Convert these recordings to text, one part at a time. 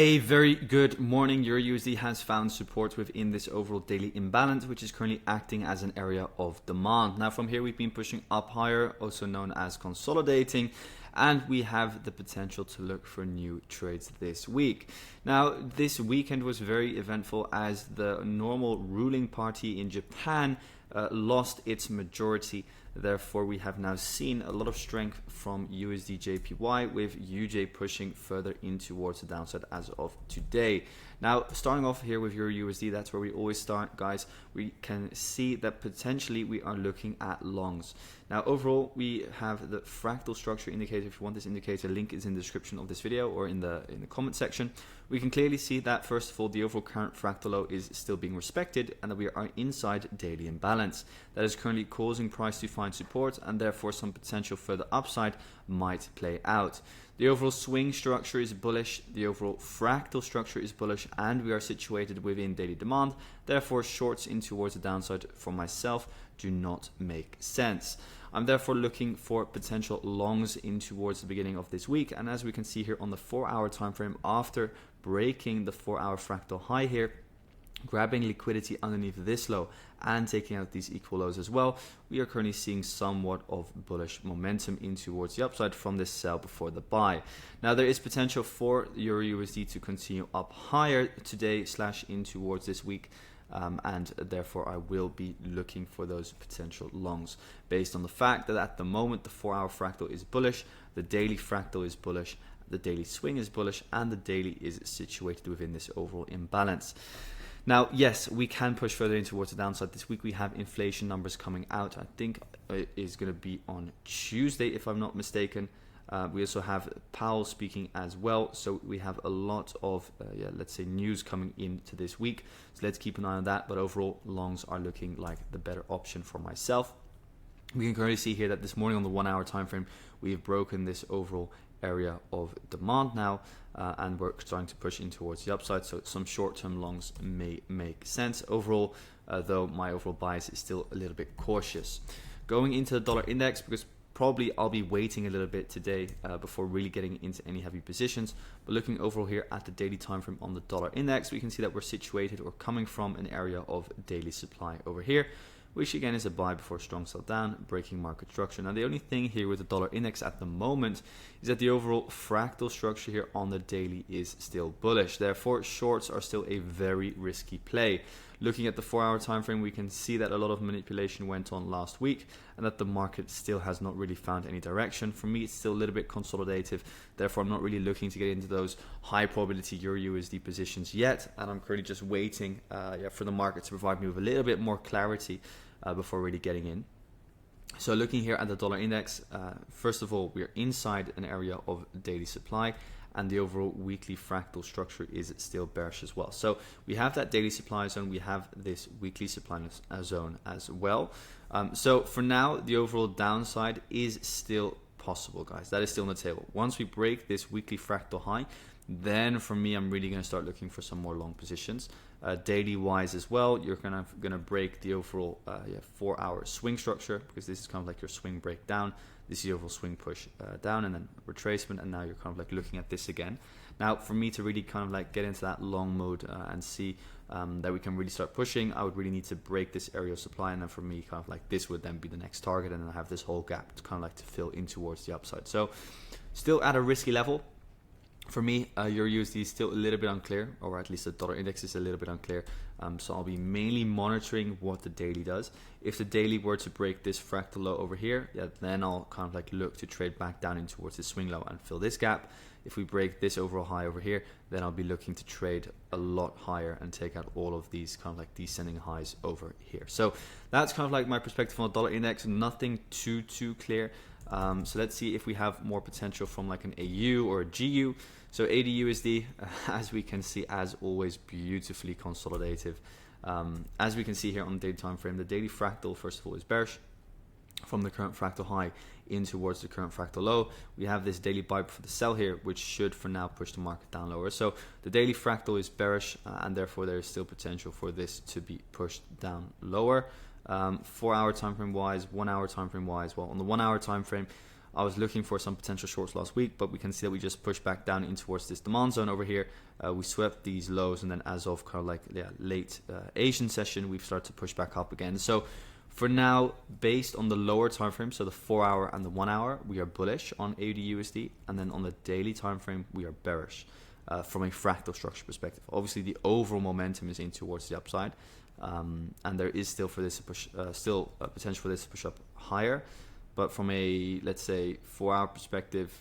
A very good morning. EURUSD has found support within this overall daily imbalance, which is currently acting as an area of demand. Now from here we've been pushing up higher, also known as consolidating, and we have the potential to look for new trades this week. Now this weekend was very eventful as the normal ruling party in Japan lost its majority. Therefore, we have now seen a lot of strength from USDJPY, with UJ pushing further in towards the downside as of today. Now, starting off here with EURUSD, that's where we always start, guys. We can see that potentially we are looking at longs. Now, overall, we have the fractal structure indicator. If you want this indicator, link is in the description of this video or in the comment section. We can clearly see that, first of all, the overall current fractal low is still being respected and that we are inside daily imbalance. That is currently causing price to find support, and therefore some potential further upside might play out. The overall swing structure is bullish, the overall fractal structure is bullish, and we are situated within daily demand. Therefore, shorts in towards the downside for myself do not make sense. I'm therefore looking for potential longs in towards the beginning of this week, and as we can see here on the 4-hour time frame, after breaking the 4-hour fractal high here, grabbing liquidity underneath this low and taking out these equal lows as well, we are currently seeing somewhat of bullish momentum in towards the upside from this sell before the buy. Now there is potential for EURUSD to continue up higher today / in towards this week, and therefore I will be looking for those potential longs based on the fact that at the moment the 4-hour fractal is bullish, the daily fractal is bullish, the daily swing is bullish, and the daily is situated within this overall imbalance. Now, yes, we can push further in towards the downside. This week we have inflation numbers coming out. I think it is going to be on Tuesday, if I'm not mistaken. We also have Powell speaking as well. So we have a lot of, let's say, news coming into this week. So let's keep an eye on that. But overall, longs are looking like the better option for myself. We can currently see here that this morning on the 1-hour time frame, we have broken this overall area of demand now, and we're starting to push in towards the upside, so some short-term longs may make sense. Overall, though, my overall bias is still a little bit cautious. Going into the dollar index, because probably I'll be waiting a little bit today before really getting into any heavy positions, but looking overall here at the daily time frame on the dollar index, we can see that we're situated or coming from an area of daily supply over here, which again is a buy before strong sell down, breaking market structure. Now the only thing here with the dollar index at the moment is that the overall fractal structure here on the daily is still bullish. Therefore, shorts are still a very risky play. Looking at the 4-hour time frame, we can see that a lot of manipulation went on last week and that the market still has not really found any direction. For me, it's still a little bit consolidative. Therefore, I'm not really looking to get into those high probability EURUSD positions yet, and I'm currently just waiting for the market to provide me with a little bit more clarity before really getting in. So looking here at the dollar index, first of all, we are inside an area of daily supply, and the overall weekly fractal structure is still bearish as well. So we have that daily supply zone, we have this weekly supply zone as well. So for now, the overall downside is still possible, guys. That is still on the table. Once we break this weekly fractal high, then for me, I'm really going to start looking for some more long positions. Daily wise as well, you're going to break the overall 4-hour swing structure, because this is kind of like your swing breakdown. This is your overall swing push down and then retracement, and now you're kind of like looking at this again. Now for me to really kind of like get into that long mode and see that we can really start pushing, I would really need to break this area of supply, and then for me kind of like this would then be the next target, and then I have this whole gap to kind of like to fill in towards the upside. So still at a risky level. For me, EURUSD is still a little bit unclear, or at least the dollar index is a little bit unclear. So I'll be mainly monitoring what the daily does. If the daily were to break this fractal low over here, then I'll kind of like look to trade back down in towards the swing low and fill this gap. If we break this overall high over here, then I'll be looking to trade a lot higher and take out all of these kind of like descending highs over here. So that's kind of like my perspective on the dollar index. Nothing too clear. So let's see if we have more potential from like an AU or a GU. So AUDUSD, as we can see, as always, beautifully consolidative. As we can see here on the daily time frame, the daily fractal, first of all, is bearish from the current fractal high in towards the current fractal low. We have this daily buy for the sell here, which should for now push the market down lower. So the daily fractal is bearish, and therefore there is still potential for this to be pushed down lower. 4-hour time frame wise, 1-hour time frame wise, well, on the 1-hour time frame, I was looking for some potential shorts last week, but we can see that we just pushed back down in towards this demand zone over here. We swept these lows, and then as of kind of like late Asian session, we've started to push back up again. So for now, based on the lower time frame, so the 4 hour and the 1 hour, we are bullish on AUDUSD, and then on the daily time frame, we are bearish from a fractal structure perspective. Obviously, the overall momentum is in towards the upside, and there is still for this to push, still potential for this to push up higher. But from a, let's say, 4 hour perspective,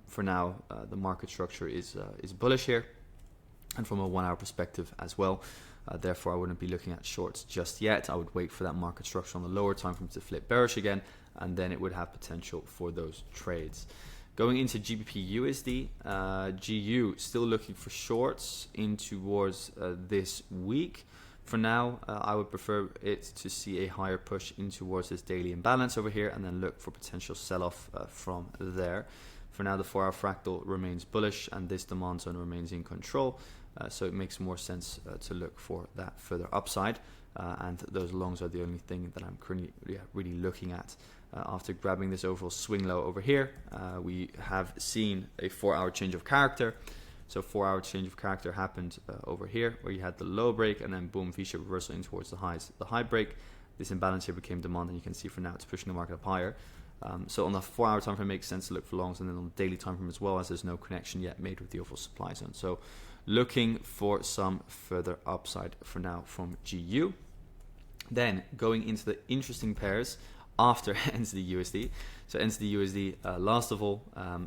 for now, the market structure is bullish here, and from a 1 hour perspective as well. Therefore, I wouldn't be looking at shorts just yet. I would wait for that market structure on the lower time frame to flip bearish again, and then it would have potential for those trades. Going into GBPUSD, GU still looking for shorts in towards this week. For now, I would prefer it to see a higher push in towards this daily imbalance over here, and then look for potential sell-off from there. For now, the 4 hour fractal remains bullish, and this demand zone remains in control. So it makes more sense to look for that further upside, and those longs are the only thing that I'm currently really looking at. After grabbing this overall swing low over here, we have seen a 4 hour change of character. So 4 hour change of character happened over here, where you had the low break, and then boom, V-shape reversal in towards the highs. The high break, this imbalance here became demand, and you can see for now it's pushing the market up higher. So on the 4 hour time frame, makes sense to look for longs, and then on the daily time frame as well, as there's no connection yet made with the overall supply zone. So looking for some further upside for now from GU. Then going into the interesting pairs after NZDUSD. So NZDUSD, last of all,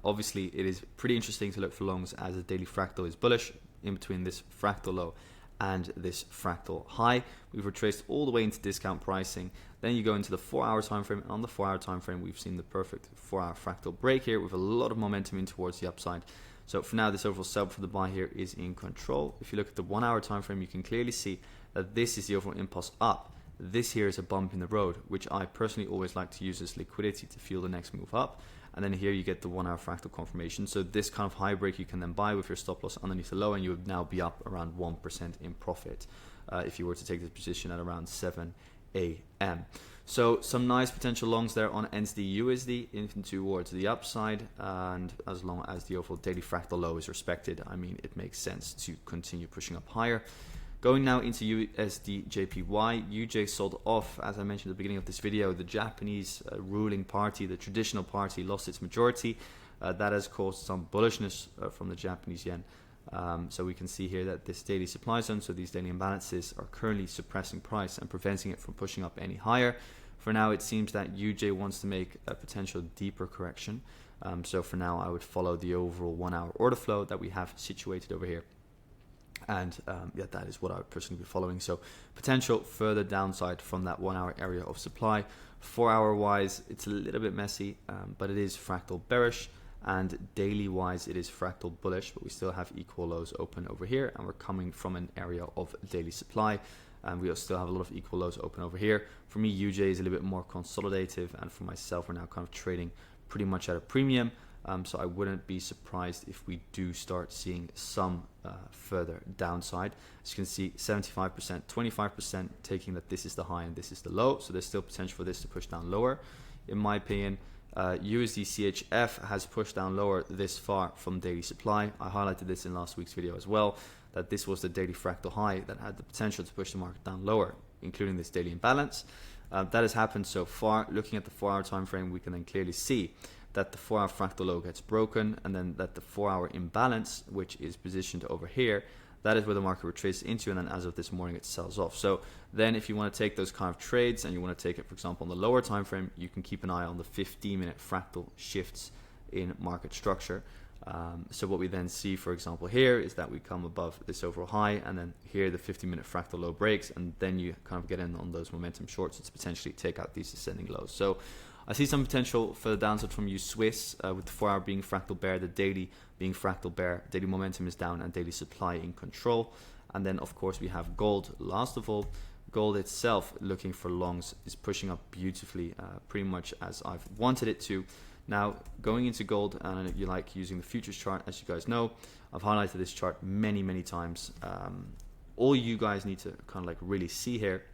obviously it is pretty interesting to look for longs as the daily fractal is bullish in between this fractal low and this fractal high. We've retraced all the way into discount pricing. Then you go into the 4 hour time frame, and on the 4 hour time frame, we've seen the perfect 4 hour fractal break here with a lot of momentum in towards the upside. So for now, this overall sell for the buy here is in control. If you look at the 1 hour time frame, you can clearly see that this is the overall impulse up. This here is a bump in the road, which I personally always like to use as liquidity to fuel the next move up. And then here you get the 1 hour fractal confirmation. So this kind of high break you can then buy with your stop loss underneath the low, and you would now be up around 1% in profit if you were to take this position at around 7 a.m. So some nice potential longs there on NZDUSD in towards the upside, and as long as the overall daily fractal low is respected, I mean, it makes sense to continue pushing up higher. Going now into USDJPY, UJ sold off, as I mentioned at the beginning of this video. The Japanese ruling party, the traditional party, lost its majority. That has caused some bullishness from the Japanese yen. So we can see here that this daily supply zone, so these daily imbalances, are currently suppressing price and preventing it from pushing up any higher. For now, it seems that UJ wants to make a potential deeper correction. So for now, I would follow the overall 1 hour order flow that we have situated over here. And yeah, that is what I would personally be following. So potential further downside from that 1 hour area of supply. 4 hour wise, it's a little bit messy, but it is fractal bearish. And daily wise, it is fractal bullish, but we still have equal lows open over here, and we're coming from an area of daily supply, and we still have a lot of equal lows open over here. For me, UJ is a little bit more consolidative, and for myself, we're now kind of trading pretty much at a premium. So I wouldn't be surprised if we do start seeing some further downside. As you can see, 75%, 25% taking that this is the high and this is the low. So there's still potential for this to push down lower. In my opinion, USDCHF has pushed down lower this far from daily supply. I highlighted this in last week's video as well, that this was the daily fractal high that had the potential to push the market down lower, including this daily imbalance. That has happened so far. Looking at the 4 hour time frame, we can then clearly see that the 4 hour fractal low gets broken, and then that the 4 hour imbalance, which is positioned over here, that is where the market retraces into, and then as of this morning it sells off. So then if you want to take those kind of trades and you want to take it, for example, on the lower time frame, you can keep an eye on the 15-minute fractal shifts in market structure. So what we then see, for example, here is that we come above this overall high, and then here the 50-minute fractal low breaks, and then you kind of get in on those momentum shorts to potentially take out these ascending lows. So I see some potential for the downside from USWIS, with the 4 hour being fractal bear, the daily being fractal bear, daily momentum is down, and daily supply in control. And then of course we have gold. Last of all, gold itself, looking for longs, is pushing up beautifully, pretty much as I've wanted it to. Now going into gold, and if you like using the futures chart, as you guys know, I've highlighted this chart many times. All you guys need to kind of like really see here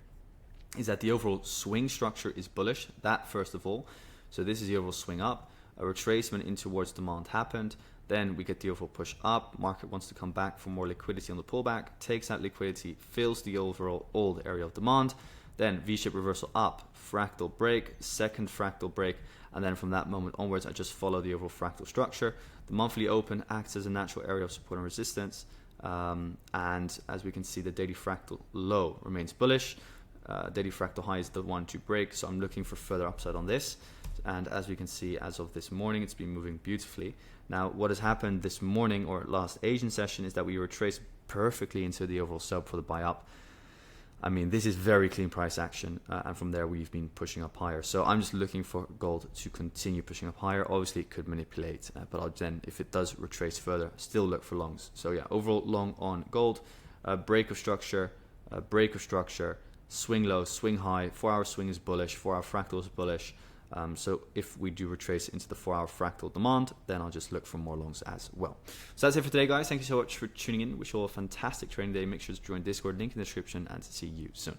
is that the overall swing structure is bullish. That first of all. So this is the overall swing up. a retracement in towards demand happened. Then we get the overall push up. Market wants to come back for more liquidity on the pullback, takes out liquidity, fills the overall old area of demand. Then V-shape reversal up, fractal break, second fractal break, and then from that moment onwards, I just follow the overall fractal structure. The monthly open acts as a natural area of support and resistance. And as we can see, the daily fractal low remains bullish. Daily fractal high is the one to break, so I'm looking for further upside on this. And as we can see, as of this morning, it's been moving beautifully. Now, what has happened this morning or last Asian session is that we retraced perfectly into the overall sub for the buy up. I mean, this is very clean price action, and from there we've been pushing up higher. So I'm just looking for gold to continue pushing up higher. Obviously, it could manipulate, but I'll then, if it does retrace further, still look for longs. So yeah, overall long on gold, break of structure, swing low, swing high. 4-hour swing is bullish, 4-hour fractal is bullish. So if we do retrace into the 4-hour fractal demand, then I'll just look for more longs as well. So that's it for today, guys. Thank you so much for tuning in. Wish you all a fantastic trading day. Make sure to join Discord, link in the description, and see you soon.